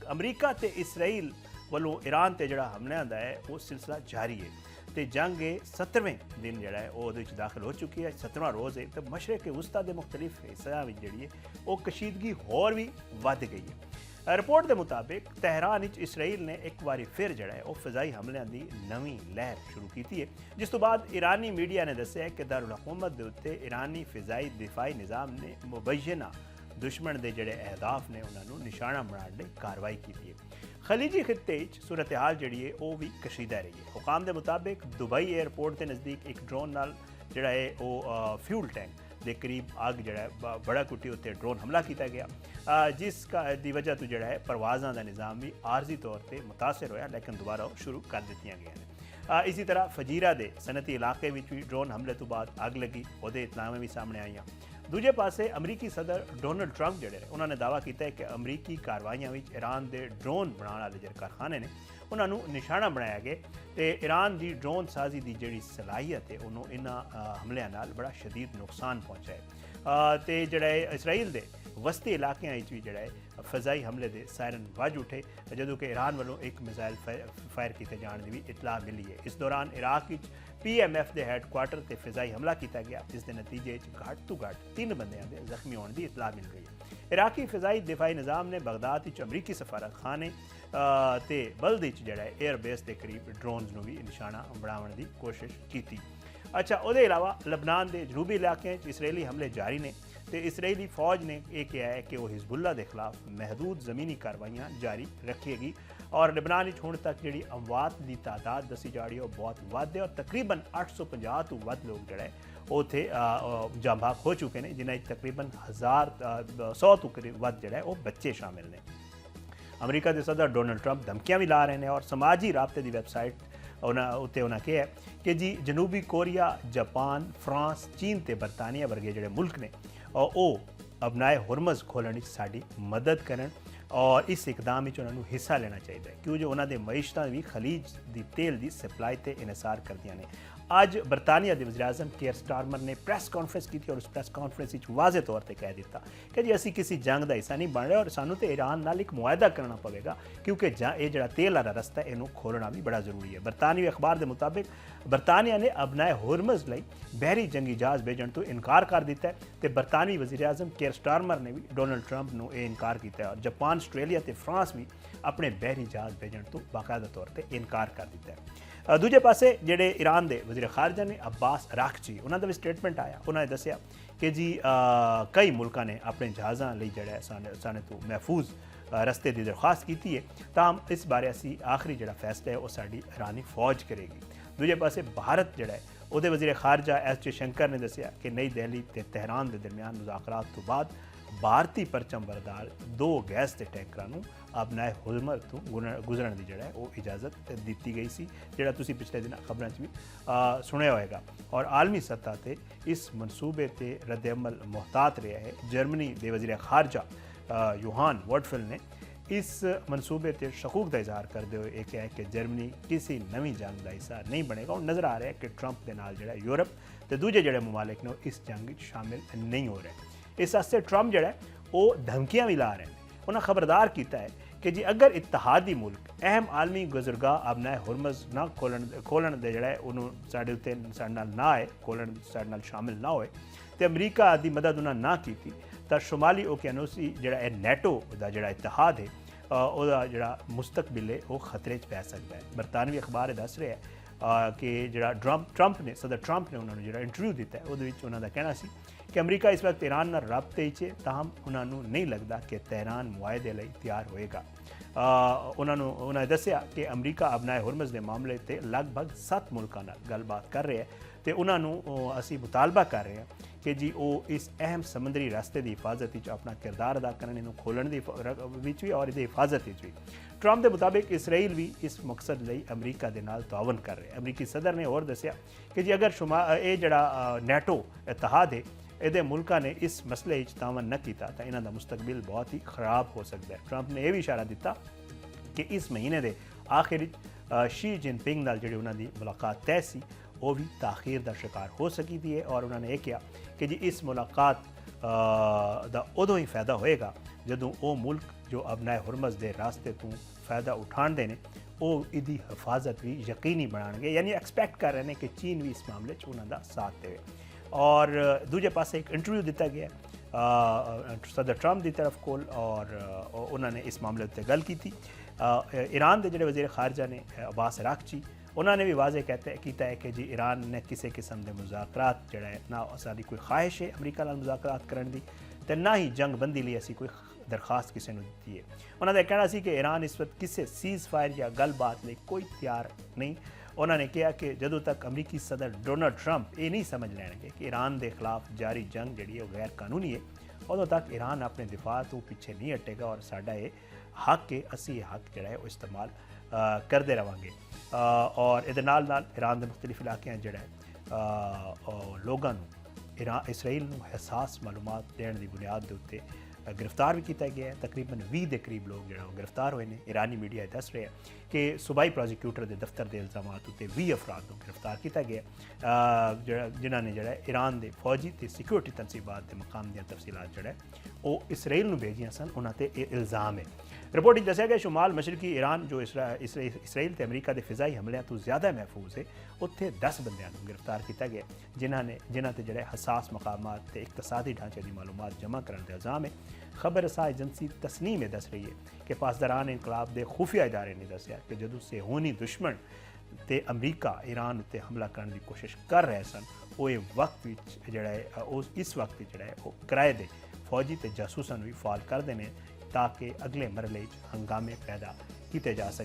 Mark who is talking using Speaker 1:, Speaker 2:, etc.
Speaker 1: अमरीका ते इसराइल वालों ईरान ते जिहड़ा हमलियां दा है वो सिलसिला जारी है तो जंग 70वें दिन जिहड़ा है वो दाखिल हो चुकी है। 70वां रोज़ है तो मशरक़ वस्ता के मुख्तलिफ हिस्सों में जिहड़ी है वो कशीदगी होर भी वध गई है। रिपोर्ट के मुताबिक तहरान इसराइल ने एक बार फिर जिहड़ा है वो फिजाई हमलियां की नवी लहर शुरू की है, जिस तो बाद ईरानी मीडिया ने दस्सिया है कि दारुल हुकूमत के उत्ते ईरानी फिजाई दिफाई निज़ाम ने मुबैना दुश्मन के जिहड़े अहदाफ ने उन्होंने निशाना बनाने लई कार्रवाई की है। खलीजी खित्ते सूरत हाल जी है वह भी कशीदा रही है। हुकाम के मुताबिक दुबई एयरपोर्ट के नज़दीक एक ड्रोन नाल जिहड़ा है वो फ्यूल टैंक के करीब अग जिहड़ा है बड़ा कुटी उत्ते ड्रोन हमला किया गया, जिसका दी वजह तो जिहड़ा है परवाज़ों का निज़ाम भी आरजी तौर पर मुतासर होया, लेकिन दोबारा वो शुरू कर दित्तियां गई। इसी तरह फजीरा के सनती इलाके में भी ड्रोन हमले तो बाद अग लगी, वो इतलावें भी सामने आईयां। दूजे पासे अमरीकी सदर डोनाल्ड ट्रंप जिहड़े उन्होंने दावा किया है कि अमरीकी कार्रवाइयां में ईरान के ड्रोन बनाने वाले जिहड़े कारखाने ने उन्होंने निशाना बनाया गया तो ईरान की ड्रोन साजी की जिहड़ी सलाहियत है उन्होंने इन्हां हमलियां नाल बड़ा शदीद नुकसान पहुँचा है। तो जिहड़ा इसराइल के वस्ती इलाकों भी जिहड़ा है फजाई हमले के सायरन वज उठे, जो कि ईरान वालों एक मिसाइल फायर किए जाने की भी इतला मिली है। इस दौरान इराक PMF के हैडकुआटर से फिजाई हमला किया गया, जिसके नतीजे घट तो घट 3 बंदियां के जख्मी होने की इतला मिल गई है। इराकी फिजाई दिफाई निज़ाम ने बगदाद अमरीकी सफारत खाने ते बल्द जिहड़ा एयरबेस के करीब ड्रोन्स भी निशाना बनाने की कोशिश की। अच्छा, उसके अलावा लबनान के जनूबी इलाके इसराइली हमले जारी ने तो इसराइली फौज ने यह कहा है कि वह हिजबुल्ला के खिलाफ महदूद ज़मीनी कार्रवाइयाँ जारी रखेगी और लबनान हुण तक जी अमवात की तादाद दसी जा रही है बहुत वध है और तकरीबन 850 तो वध लोग जोड़े उत्थे जाम भाग हो चुके हैं, जिन्हें तकरीबन 1100 तो करीब वध जोड़ा वो बच्चे शामिल ने। अमरीका के सदर डोनाल्ड ट्रंप धमकियां भी ला रहे हैं और समाजी राबते की वैबसाइट उत्ते उन्हें कहा है कि जी जनूबी कोरिया, जापान, फ्रांस, चीन ते बरतानिया वर्गे जोड़े मुल्क ने और वो अबनाए हुरमज़ खोलने साड़ी मदद करन और इस इकदाम में उन्होंने हिस्सा लेना चाहिए, क्यों जो उन्होंने मईशत भी खलीज की तेल की सप्लाई से इनसार कर दिया ने। अज बरतानिया के वज़ीर आज़म केयर स्टारमर ने प्रेस कॉन्फ्रेंस की और उस प्रेस कॉन्फ्रेंस वाजे तौर पर कह दिता कि जी असी किसी जंग का हिस्सा नहीं बन रहे और सानू तो ईरान नाल एक मुआहदा करना पवेगा, क्योंकि ये जो तेल वाला रस्ता है इनू खोलना भी बड़ा जरूरी है। बरतानवी अखबार के मुताबिक बरतानिया ने अबनाए हुरमज़ लई बहरी जंगी जहाज़ भेजण तो इनकार कर दिता है तो बरतानवी वज़ीर आज़म केयर स्टारमर ने भी डोनाल्ड ट्रंप को यह इनकार किया है और जापान, आस्ट्रेलिया तो फ्रांस भी अपने बहरी जहाज़ भेजण तो बाकायदा तौर पर इनकार कर दिता है। दूजे पासे जिहड़े ईरान के वज़ीर खारजा ने अब्बास अरागची उन्होंने भी स्टेटमेंट आया, उन्होंने दस्सिया कि जी कई मुल्कों ने अपने जहाज़ों लई जिहड़ा साने तो महफूज रस्ते की दरख्वास्त की है, ताम इस बारे असी आखिरी जिहड़ा फैसला है वो साडी ईरानी फौज करेगी। दूजे पासे भारत जिहड़ा है उहदे वज़ीर खारजा S जयशंकर ने दस्सिया कि नई दिल्ली ते तेहरान के दरमियान मुज़ाकरात तो बाद भारतीय परचम बरदार 2 गैस के टैंकर अबनाए हुरमज़ तो गुजरन की जिहड़ा वो इजाज़त दी गई सी, जिहड़ा तुसीं पिछले दिन खबरों भी सुनिया होएगा। और आलमी सतह पर इस मनसूबे ते रद्द-ए-अमल मुहतात रहा है। जर्मनी के वज़ीर खारजा योहान वॉडफिल ने इस मनसूबे से शकूक का इजहार करते हुए यह कहा है कि जर्मनी किसी नवी जंग का हिस्सा नहीं बनेगा और नज़र आ रहा है कि ट्रंप के नाल जिहड़ा यूरोप तो दूजे जिहड़े ममालिक ने इस जंग शामिल नहीं हो रहे। इस वास्ते ट्रंप जिहड़ा वो धमकियां भी ला रहे हैं। उन्हें खबरदार किया है कि जी अगर इत्तेहादी मुल्क अहम आलमी गुजरगाह अबनाए हुरमज़ ना खोलन दे जिहड़ा उन्होंने साडे उत्ते साडे नाल ना आए खोलन साडे नाल शामिल ना होए तो अमरीका की मदद उन्होंने ना की तो शुमाली ओकियानूसी जिहड़ा नैटो का जिहड़ा इत्तेहाद है ਉਹਦਾ ਜਿਹੜਾ मुस्तकबिल है वो खतरे च पै सकता है। बरतानवी अखबार दस रहा है कि जिहड़ा ट्रंप ने सदर ट्रंप ने उन्होंने जिहड़ा इंटरव्यू दिता है वो उन्होंने कहना सी कि अमरीका इस वक्त ईरान नाल राबते च ताहम उन्होंने नहीं लगता कि तेहरान मुआहदे लई तैयार होएगा। उन्होंने दस्सिया कि अमरीका अबनाए हुरमज़ के मामले से लगभग 7 मुल्कों नाल गलबात कर रहे हैं तो उन्होंने असी मुतालबा कर रहे हैं कि जी वो इस अहम समुद्री रास्ते की हिफाजत अपना किरदार अदा करने इन्हों खोलन भी और ये हिफाजत भी। ट्रंप के मुताबिक इसराइल भी इस मकसद लई अमरीका के नाल तावन कर रहे हैं। अमरीकी सदर ने और दस्सिया कि जी अगर ये जड़ा नैटो इत्तेहाद है ये मुल्कों ने इस मसले तावन न किया तो इन्हों का मुस्तकबिल बहुत ही खराब हो सकता है। ट्रंप ने यह भी इशारा दिता कि इस महीने के आखिर शी जिनपिंग नाल जिहड़ी उन्हों की मुलाकात तय सी वो भी ताखीर का शिकार हो सकी थी है और उन्होंने यह कहा कि जी इस मुलाकात का उदों ही फायदा होएगा ਜਦੋਂ ਉਹ ਮੁਲਕ ਜੋ ਅਬਨਾਏ ਹੁਰਮਜ਼ ਦੇ ਰਾਸਤੇ ਤੋਂ ਫਾਇਦਾ ਉਠਾਉਂਦੇ ਨੇ ਉਹ ਇਹਦੀ ਹਿਫਾਜ਼ਤ ਵੀ ਯਕੀਨੀ ਬਣਾਉਣਗੇ। ਯਾਨੀ ਐਕਸਪੈਕਟ ਕਰ ਰਹੇ ਨੇ ਕਿ ਚੀਨ ਵੀ ਇਸ ਮਾਮਲੇ 'ਚ ਉਹਨਾਂ ਦਾ ਸਾਥ ਦੇਵੇ। ਔਰ ਦੂਜੇ ਪਾਸੇ ਇੱਕ ਇੰਟਰਵਿਊ ਦਿੱਤਾ ਗਿਆ ਸਦਰ ਟਰੰਪ ਦੀ ਤਰਫ ਕੋਲ ਔਰ ਉਹਨਾਂ ਨੇ ਇਸ ਮਾਮਲੇ ਉੱਤੇ ਗੱਲ ਕੀਤੀ। ईरान के जोड़े वज़ीर खारजा ने अब्बास अरागची उन्होंने भी वाजे किया है कि जी ईरान ने किसी किस्म के मुज़ाकरात जोड़ा है ना साड़ी कोई ख्वाहिश है अमरीका नाल मुज़ाकरात करने की तो ना ही जंग बंदी लिए असी कोई दरखास्त किसी ने दी है। उन्होंने कहना सी कि ईरान इस वक्त किसी सीज़ फायर या गलबात लिए कोई तैयार नहीं। उन्होंने कहा कि जदों तक अमरीकी सदर डोनाल्ड ट्रंप ये नहीं समझ लैणगे कि ईरान के खिलाफ जारी जंग जी है गैर कानूनी है उदों तक ईरान अपने दिफा तो पीछे नहीं हटेगा और साडा ये हक है असी ये हक जोड़ा है वो इस्तेमाल करते रहांगे। और ये ईरान के मुख्तलिफ इलाकों जोड़ा है लोगों ईरान इसराइल को हसास मालूमात देने की बुनियाद के उत्ते गिरफ्तार भी किया गया है। तकरीबन 20 के करीब लोग जो गिरफ्तार हुए हैं। ईरानी मीडिया दस रहे हैं कि सूबाई प्रोसिक्यूटर के दफ्तर के इल्जामात उत्ते 20 अफराद को गिरफ्तार किया गया जिन्होंने जो ईरान के फौजी तो सिक्योरिटी तनसीबात के मकाम दी तफसीलात जो है वो इसराइल में भेजियां सन उन्होंने इल्ज़ाम है। रिपोर्ट दसिया गया शुमाल मशरकी ईरान जो इसराइल तो अमरीका के फिजाई हमलों तो ज़्यादा महफूज है उत्थे 10 बंदियां गिरफ्तार किया गया जिन्होंने से जोड़े हसास मकामात ते इकतसादी ढांचे की मालूमात जमा करने का इल्ज़ाम है। खबर रसा एजेंसी तस्नीम में दस रही है कि पासदारान इनकलाब के खुफिया इदारे ने दसिया कि जदों सेहूनी दुश्मन ते अमरीका ईरान उत्ते हमला करने की कोशिश कर रहे सन वो वक्त जोड़ा है इस वक्त जोड़ा है वो किराए दे फौजी ते जासूसन भी फाल करते हैं ताकि अगले मरले हंगामे पैदा किए जा सकें।